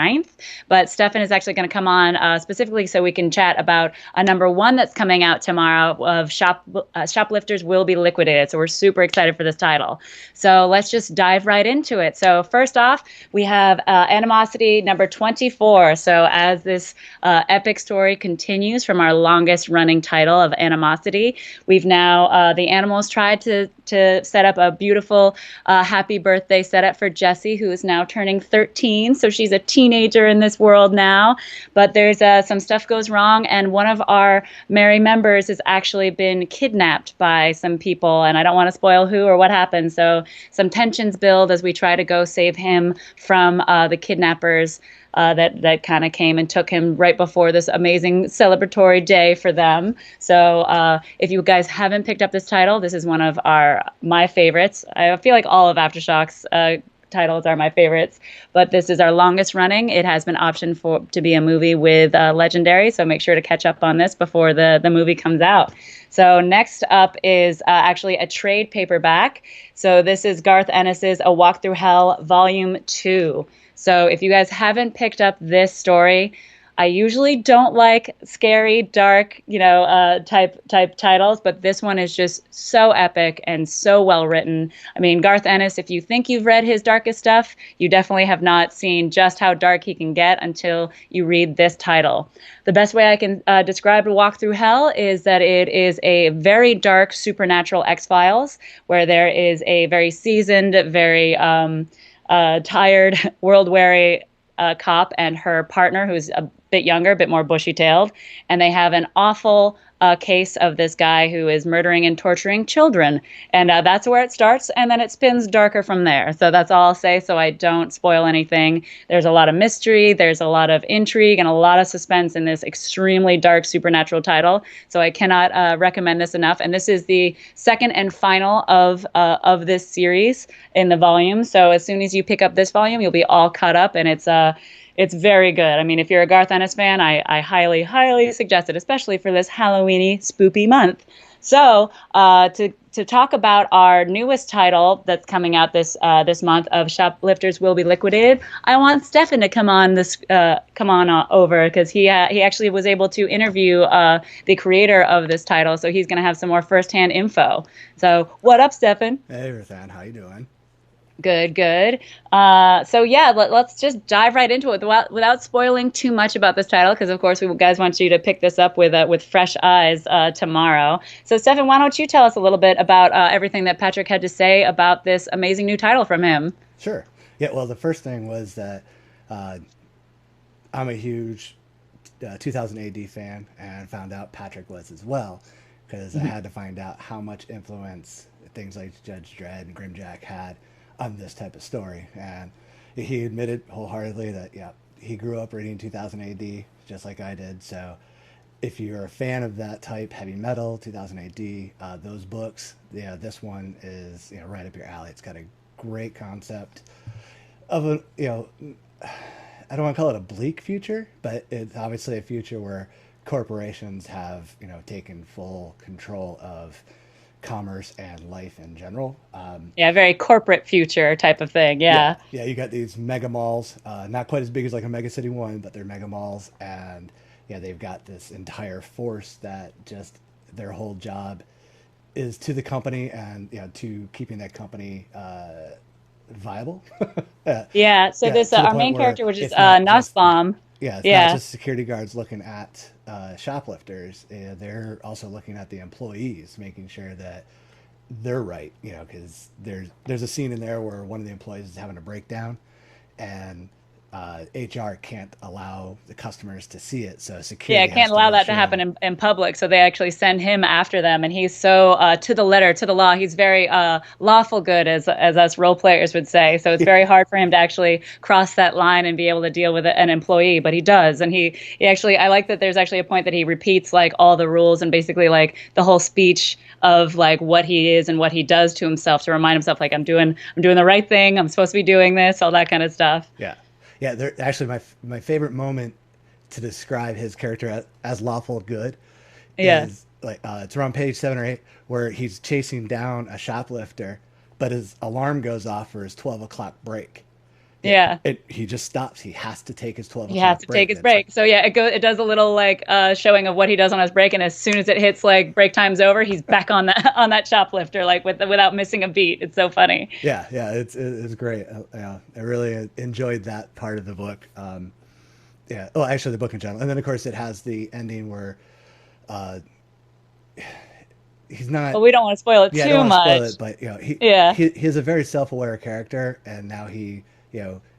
9th. But Stephan is actually going to come on specifically so we can chat about a number 1 that's coming out tomorrow of Shoplifters Will Be Liquidated. So we're super excited for this title. So let's just dive right into it. So first off, we have Animosity number 24. So as this epic story continues from our longest running title of Animosity, we've now, the animals tried to set up a beautiful happy birthday setup for Jessie, who is now turning 13. So she's a teenager in this world now. But there's some stuff goes wrong, and one of our merry members has actually been kidnapped by some people, and I don't want to spoil who or what happened. So some tensions build as we try to go save him from the kidnappers that kind of came and took him right before this amazing celebratory day for them. So if you guys haven't picked up this title, this is one of my favorites. I feel like all of AfterShock's titles are my favorites, but this is our longest running. It has been optioned to be a movie with Legendary, so make sure to catch up on this before the movie comes out. So next up is actually a trade paperback. So this is Garth Ennis's A Walk Through Hell Volume 2. So if you guys haven't picked up this story, I usually don't like scary, dark, type titles, but this one is just so epic and so well written. I mean, Garth Ennis, if you think you've read his darkest stuff, you definitely have not seen just how dark he can get until you read this title. The best way I can describe A Walk Through Hell is that it is a very dark supernatural X-Files, where there is a very seasoned, very tired, world-weary cop and her partner, who's a bit younger, a bit more bushy-tailed, and they have an awful case of this guy who is murdering and torturing children. And that's where it starts, and then it spins darker from there. So that's all I'll say, so I don't spoil anything. There's a lot of mystery, there's a lot of intrigue, and a lot of suspense in this extremely dark supernatural title. So I cannot recommend this enough. And this is the second and final of this series in the volume. So as soon as you pick up this volume, you'll be all caught up, and it's very good. I mean, if you're a Garth Ennis fan, I highly, highly suggest it, especially for this Halloweeny, spoopy month. So to talk about our newest title that's coming out this month of Shoplifters Will Be Liquidated, I want Stephan to come on over, because he actually was able to interview the creator of this title, so he's going to have some more firsthand info. So what up, Stephan? Hey, RuthAnn, how you doing? Good. So yeah, let's just dive right into it without spoiling too much about this title, because of course we guys want you to pick this up with fresh eyes tomorrow. So Stephan, why don't you tell us a little bit about everything that Patrick had to say about this amazing new title from him? Sure. Yeah, well, the first thing was that I'm a huge 2000 AD fan, and found out Patrick was as well, because I had to find out how much influence things like Judge Dredd and Grimjack had on this type of story. And he admitted wholeheartedly that, yeah, he grew up reading 2000 AD just like I did. So if you're a fan of that type, heavy metal, 2000 AD, those books, yeah, this one is, right up your alley. It's got a great concept of I don't want to call it a bleak future, but it's obviously a future where corporations have, taken full control of commerce and life in general. Yeah, very corporate future type of thing. Yeah. Yeah, you got these mega malls, not quite as big as like a Mega City One, but they're mega malls, and yeah, they've got this entire force that just their whole job is to the company, and to keeping that company viable. Yeah. So Yeah, this to the our point main where character, which is it's not just Nussbaum. yeah, it's not Yeah. just security guards looking at shoplifters. They're also looking at the employees, making sure that they're right. Because there's a scene in there where one of the employees is having a breakdown, and HR can't allow the customers to see it, so Yeah, security I can't has to allow make that to sure. happen in public, so they actually send him after them, and he's so to the letter, to the law. He's very lawful good, as us role players would say. So it's very hard for him to actually cross that line and be able to deal with an employee, but he does, and he actually. I like that there's actually a point that he repeats like all the rules and basically like the whole speech of like what he is and what he does to himself to remind himself like I'm doing the right thing. I'm supposed to be doing this, all that kind of stuff. Yeah, yeah. They're actually my favorite moment to describe his character as lawful good Yeah. is like it's around page 7 or 8 where he's chasing down a shoplifter, but his alarm goes off for his 12 o'clock break, Yeah. He just stops. He has to take his 12 He has o'clock to break. take his break. So yeah, it does a little like showing of what he does on his break, and as soon as it hits like break time's over, he's back on that on that shoplifter like without missing a beat. It's so funny. Yeah, yeah, it's great. Yeah, I really enjoyed that part of the book. Yeah, oh, actually, the book in general, and then of course it has the ending where uh, he's not. But we don't want to spoil it Yeah, I too don't want to much. spoil it, but Yeah. he's a very self-aware character, and now he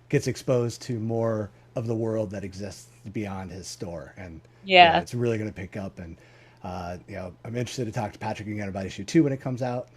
gets exposed to more of the world that exists beyond his store, and Yeah. it's really going to pick up. And I'm interested to talk to Patrick again about issue 2 when it comes out.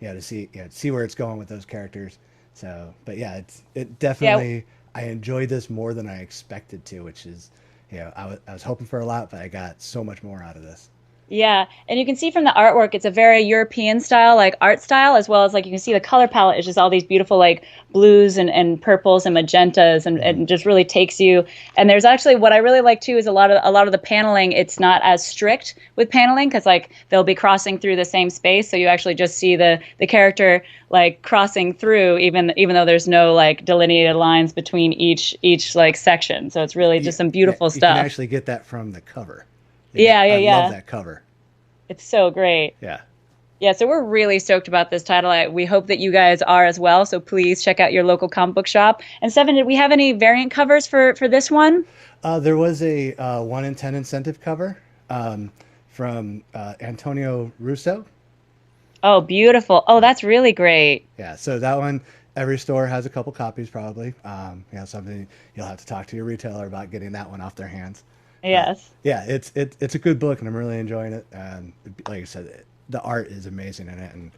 To see where it's going with those characters. So, but yeah, it definitely. Yeah. I enjoyed this more than I expected to, which is, I was hoping for a lot, but I got so much more out of this. Yeah, and you can see from the artwork, it's a very European style, like art style, as well as like you can see the color palette is just all these beautiful like blues and purples and magentas, and just really takes you. And there's actually what I really like too is a lot of the paneling. It's not as strict with paneling because like they'll be crossing through the same space, so you actually just see the character like crossing through, even though there's no like delineated lines between each like section. So it's really just some beautiful stuff. You can actually get that from the cover. Yeah. I love that cover. It's so great. Yeah. Yeah, so we're really stoked about this title. We hope that you guys are as well. So please check out your local comic book shop. And Stephan, did we have any variant covers for this one? There was a 1 in 10 incentive cover from Antonio Russo. Oh, beautiful. Oh, that's really great. Yeah, so that one, every store has a couple copies probably. Something you'll have to talk to your retailer about getting that one off their hands. Yes. Yeah, it's a good book, and I'm really enjoying it. And like I said, the art is amazing in it, and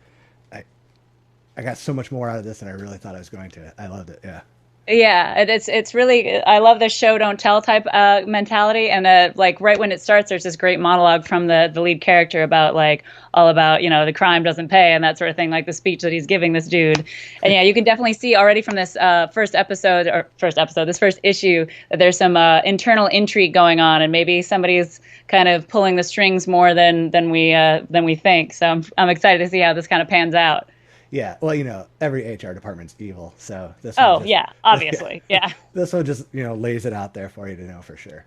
I got so much more out of this than I really thought I was going to. I loved it. Yeah. Yeah, it's really, I love the show don't tell type mentality, and like right when it starts, there's this great monologue from the lead character about like all about the crime doesn't pay and that sort of thing, like the speech that he's giving this dude. And yeah, you can definitely see already from this first issue that there's some internal intrigue going on, and maybe somebody's kind of pulling the strings more than we think. So I'm excited to see how this kind of pans out. Yeah, well, every HR department's evil, so this. Yeah, obviously, yeah. This one just lays it out there for you to know for sure.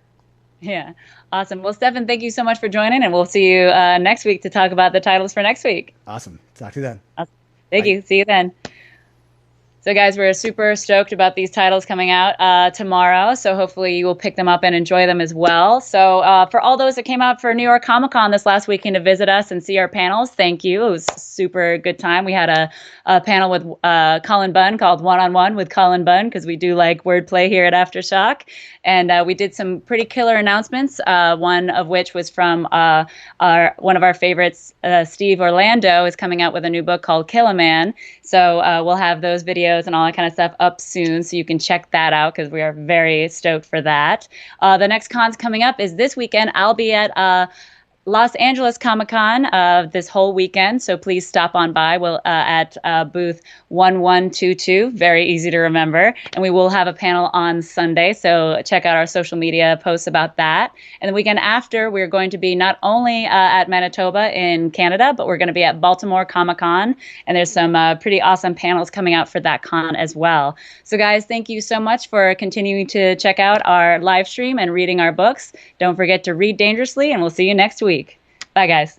Yeah, awesome. Well, Stephan, thank you so much for joining, and we'll see you next week to talk about the titles for next week. Awesome. Talk to you then. Awesome. Thank you. See you then. So, guys, we're super stoked about these titles coming out tomorrow. So hopefully you will pick them up and enjoy them as well. So for all those that came out for New York Comic Con this last weekend to visit us and see our panels, thank you. It was a super good time. We had a panel with Colin Bunn called One-on-One with Colin Bunn, because we do like wordplay here at AfterShock. And we did some pretty killer announcements, one of which was from one of our favorites, Steve Orlando, is coming out with a new book called Kill a Man. So we'll have those videos and all that kind of stuff up soon, so you can check that out, because we are very stoked for that. The next cons coming up is this weekend. I'll be at Los Angeles Comic Con this whole weekend, so please stop on by. We'll at booth 1122, very easy to remember, and we will have a panel on Sunday, so check out our social media posts about that. And the weekend after, we're going to be not only at Manitoba in Canada, but we're going to be at Baltimore Comic Con, and there's some pretty awesome panels coming out for that con as well. So guys, thank you so much for continuing to check out our live stream and reading our books. Don't forget to read dangerously, and we'll see you next week. Bye, guys.